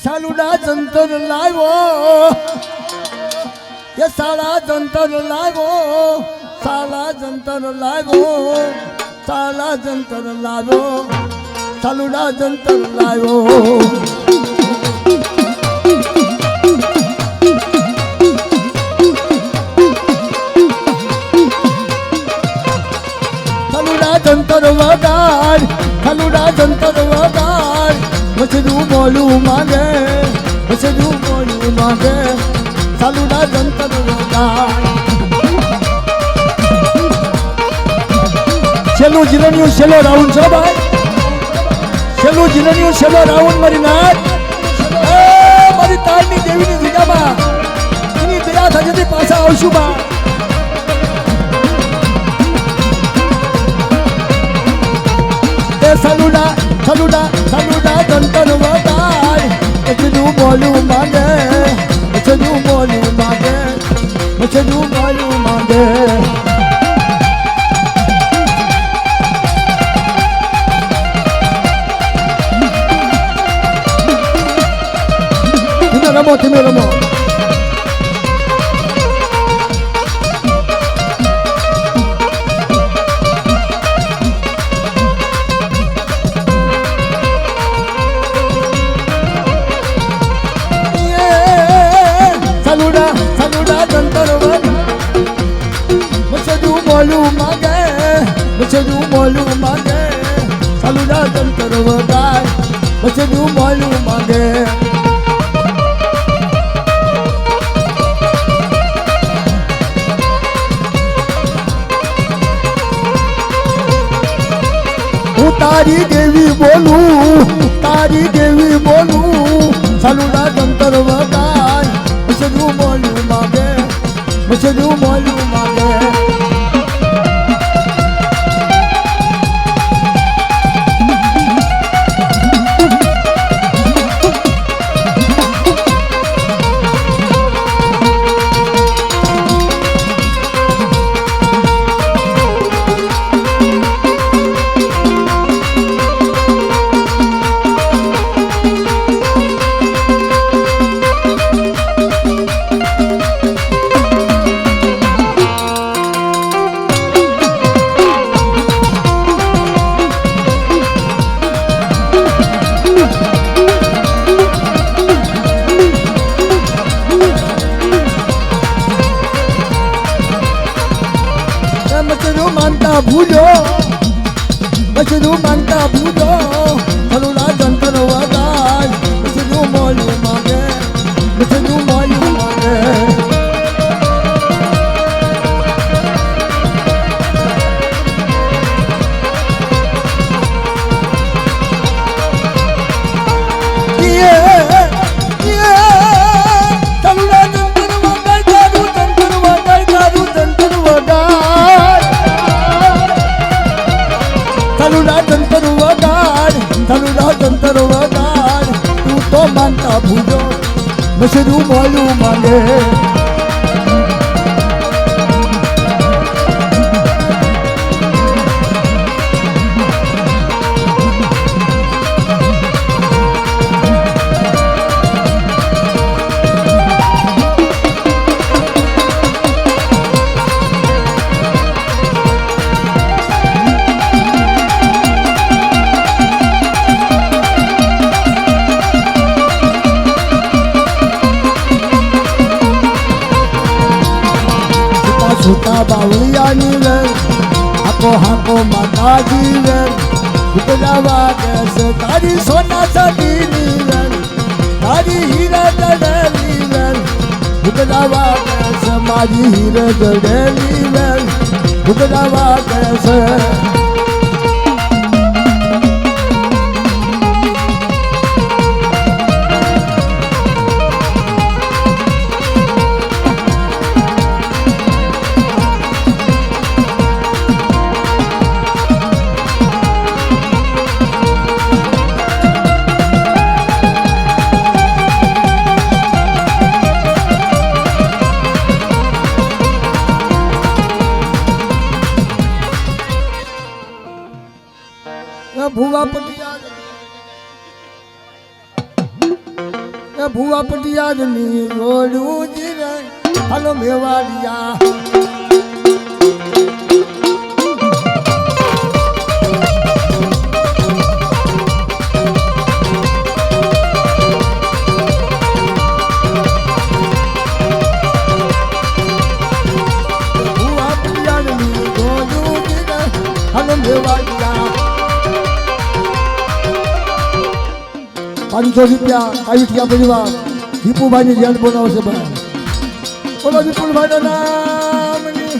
સાલુડા જંતર લાવ્યો એ સાલા જંતર લાવ્યો સાલા જંતર લાવ્યો સાલા જંતર લાવ્યો સાલુડા જંતર લાવ્યો જંતર વગાડ ખલુડા જંતર વગાડ મચડું બોલું માંગે મચડું બોલું માંગે ખલુડા જંતર વગાડ છેલ્લું જીરણિયું છેલ્લો રાઉન્ડ છો ભાઈ છેલ્લું જીરણિયું છેલ્લો રાઉન્ડ મારી નાથ મારી તારની દેવીની જગ્યામાં એની દયા થતી પાછા આવશું બા સલુડા સલુડા સલુડા જંતર વગાડ મચડું બોલું માંગે મચડું બોલું માંગે મચડું બોલું માંગે તમે રમો મચડું બોલું માંગે સલુડા જંતર વગાડ મચડું બોલું માંગે હું તારી દેવી બોલું સલુડા જંતર વગાડ મચડું બોલું માંગે મચડું બોલું માંગે મચડું માનતા ભૂલો ખલુડા જંતર વગાડ મચડું બોલું માંગે મચડું બોલું માંગે જંતર વગાડ તું તો માનતા ભૂલો મચડું બોલું માંગે છૂટા બાવળિયાની વેર હાકો હાકો માતાજી વેર ઉતરાવા કેસે તારી સોના ચાંદીની વેર તારી હીરા જડેલી વેર ઉતરાવા કેસે મારી હીરા જડેલી વેર ઉતરાવા કેસે ભૂવા પટિયા ભૂવા પટિયાદની રોડું જીરે હાલો મેવાડિયા ₹500 કાવીઠિયા પરિવાર દીપુભાઈની જેલ બોલાવશે બોલો વિપુલભાઈના નામની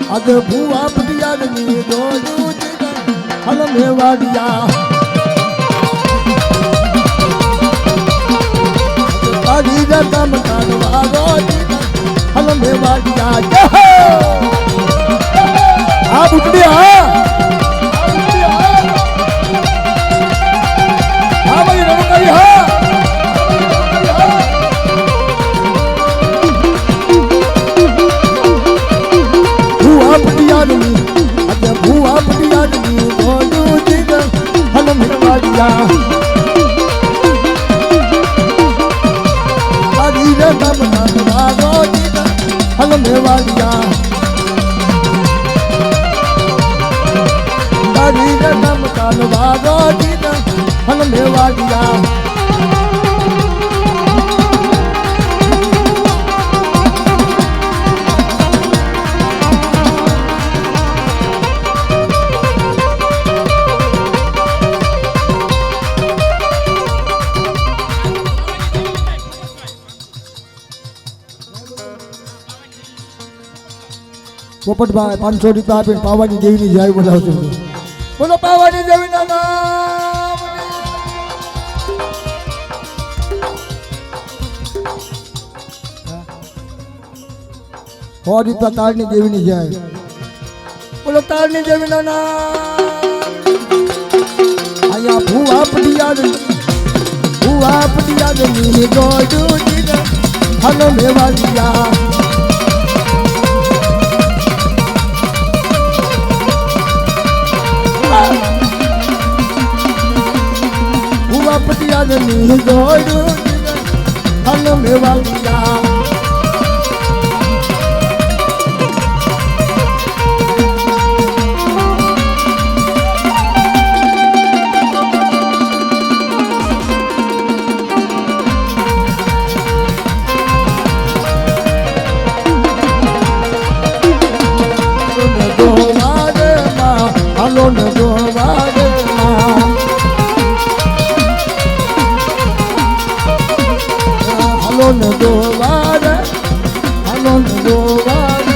આજે ભૂવા પટિયાદની રોડું હાલો મેવાડિયા તારી રકમ કાઢવા હાલો મેવાડિયા આ બુટડી હા હલો મેવાડિયા તારી રકમ કાઢવા હલો મેવાડિયા પોપટભાઈ ₹500 આપીને પાવાની દેવીની જાય બોલાવતો બોલો પાવાની દેવીના નામ ₹100 તારની દેવીની જાય બોલો તારની દેવીના નામ અહીંયા ભૂવા પટિયાદની રોડું હાલો મેવાડિયા પટિયાદની રોડું હાલો મેવાડિયા હાલો ને ગોવારે હાલો ને ગોવારે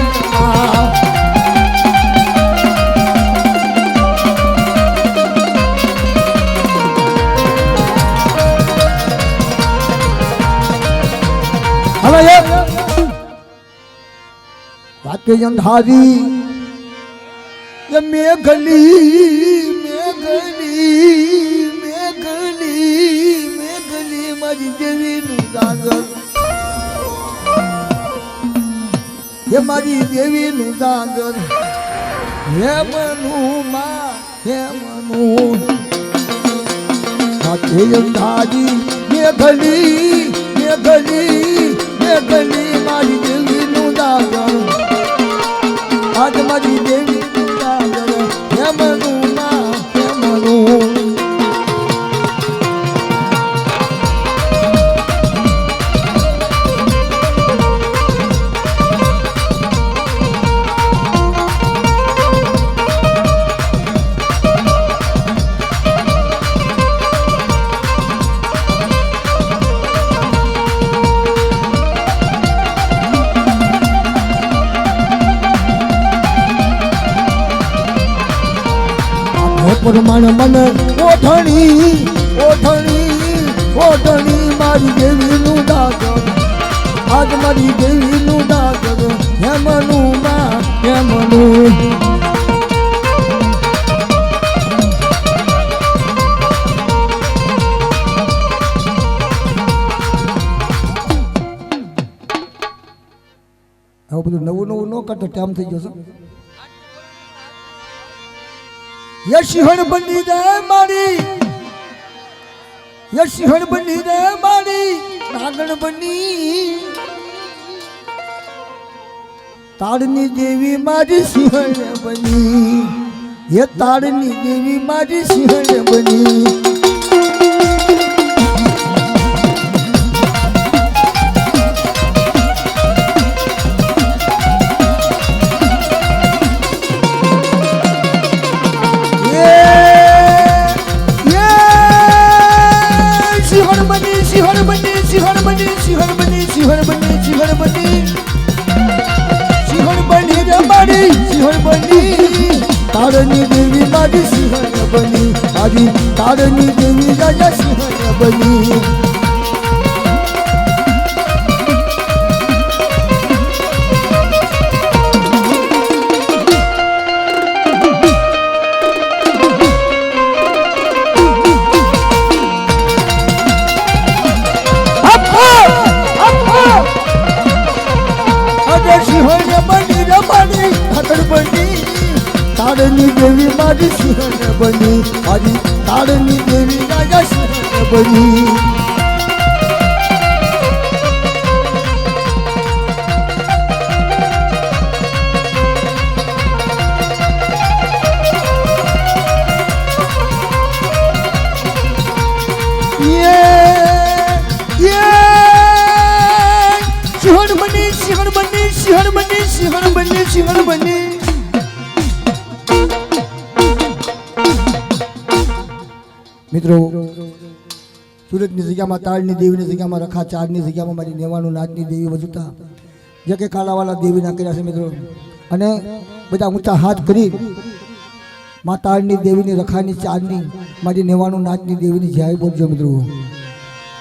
હવે રાતે અંધારી મેઘલી મારી દેવીનું દાદર હે મારી દેવીનું દાદર હે મનું સાથે અંધારી મેઘલી મારી દેવીનું દાદર આજ મારી દેવીનું દાદર હે મનું પ્રમાણ મને ઓઠણી મારી દેવીનું દાદર આજ મારી દેવીનું દાદર હે મનું આવું બધું નવું ન કરતો ટાઈમ થઈ ગયો છે સિંહણ બની જાય મારી એ સિંહણ બની રે મારી નાગણ બની તાળની દેવી મારી સિંહણ બની એ તાળની દેવી મારી સિંહણ બની તારની દેવી મારી સિંહણ બની મારી તારની દેવી રાજા સિંહણ બની તારની દેવી મારી સિંહણ બની મારી તારની દેવી રાજા સિંહણ બની સિંહણ બની સિંહણ બની સિંહણ બની સિંહણ બની સિંહણ બની મિત્રો સુરતની જગ્યામાં તાળની દેવીની જગ્યામાં રખા ચારની જગ્યામાં મારી નેવાનું નાચની દેવી વજુતા જે કે કાલાવાલા દેવીના કર્યા છે મિત્રો અને બધા ઊંચા હાથ કરી મા તાળની દેવીની રખાની ચારની મારી નેવાનું નાચની દેવીની જય બોલજો મિત્રો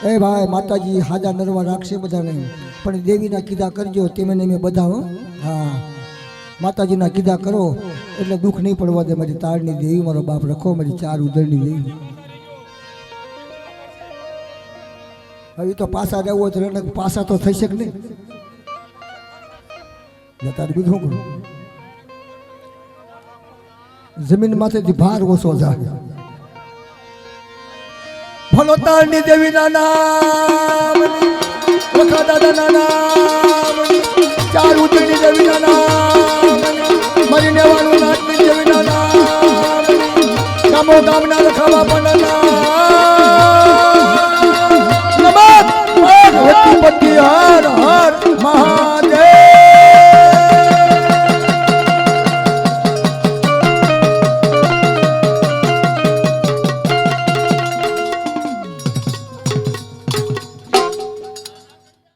એ ભાઈ માતાજી હાજા નરવા રાખશે બધાને પણ દેવીના કીધા કરજો તેમને મેં બધા હા માતાજીના કીધા કરો એટલે દુઃખ નહીં પડવા દે મારી તાળની દેવી મારો બાપ રખો મારી ચાર ઉદળની દેવી હવે તો પાસા રહેવું હોય તો પાસા તો થઈ શકે નહીં તારે બીજું કરું જમીન માંથી ભાર ઓછો જાય ભલો તારની દેવી ના નામ લખા દાદા ના નામ ચાર ઉજળી દેવી ના નામ મરી નેવાનું નાચની દેવી ના નામ ગામો ગામના લખા બાપા ના નામ